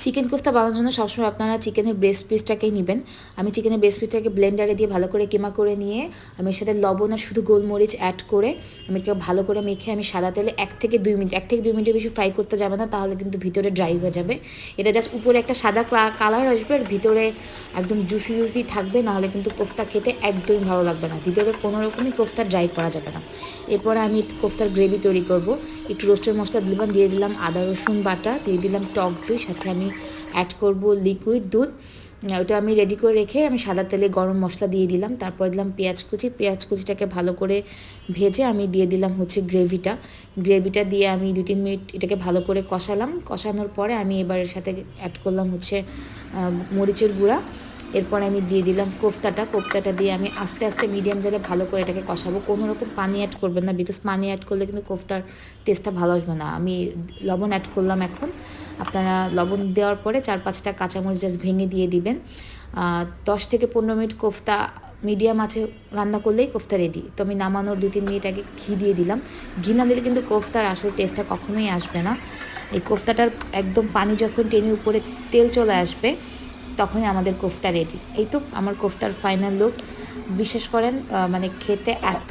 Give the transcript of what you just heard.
Chicken kofta বানানোর জন্য সবসময় আপনারা চিকেনের ব্রেস্ট পিসটাকেই নেবেন। আমি চিকেনের ব্রেস্ট পিসটাকে ব্লেন্ডারে দিয়ে ভালো করে কিমা করে নিয়ে আমি এর সাথে লবণ আর শুধু গোলমরিচ অ্যাড করে আমি এটাকে ভালো করে মেখে আমি সাদা তেলে 1 থেকে 2 মিনিটের বেশি ফ্রাই করতে যাবে না, তাহলে কিন্তু ভিতরে ড্রাই হয়ে যাবে। এটা জাস্ট উপরে একটা সাদা কালার আসবে আর ভিতরে একদম জুসি জুসি থাকবে, নাহলে কিন্তু কোফতা খেতে একদমই ভালো লাগবে না। ভিতরে কোনো রকমই কোফতা ড্রাই করা যাবে না। এরপরে আমি কোফতার গ্রেভি তৈরি করব। একটু রোস্টের মশলা দিয়ে দিলাম আদা রসুন বাটা, দিয়ে দিলাম টক দই, সাথে আমি অ্যাড করব লিকুইড দুধ। ওটা আমি রেডি করে রেখে আমি সাদা তেলে গরম মশলা দিয়ে দিলাম। তারপর দিলাম পেঁয়াজ কুচিটাকে ভালো করে ভেজে আমি দিয়ে দিলাম হচ্ছে গ্রেভিটা দিয়ে আমি 2-3 মিনিট এটাকে ভালো করে কষানোর পরে আমি এবার এর সাথে অ্যাড করলাম হচ্ছে মরিচের গুঁড়া। এরপর আমি দিয়ে দিলাম কোফতাটা দিয়ে আমি আস্তে আস্তে মিডিয়াম জালে ভালো করে এটাকে কষাবো। কোনো রকম পানি অ্যাড করবেন না, বিকজ পানি অ্যাড করলে কিন্তু কোফতার টেস্টটা ভালো আসবে না। আমি লবণ অ্যাড করলাম এখন। আপনারা লবণ দেওয়ার পরে 4-5টা কাঁচামরিচ জাস্ট ভেঙে দিয়ে দিবেন। 10 থেকে 15 মিনিট কোফতা মিডিয়াম আছে রান্না করলেই কোফতা রেডি। তো আমি নামানোর 2-3 মিনিট আগে ঘি দিয়ে দিলাম। ঘি না দিলে কিন্তু কোফতার আসল টেস্টটা কখনোই আসবে না। এই কোফতাটার একদম পানি যখন টেনে উপরে তেল চলে আসবে তখনই আমাদের কোফতা রেডি। এই তো আমার কোফতার ফাইনাল লুক। বিশ্বাস করেন মানে খেতে এত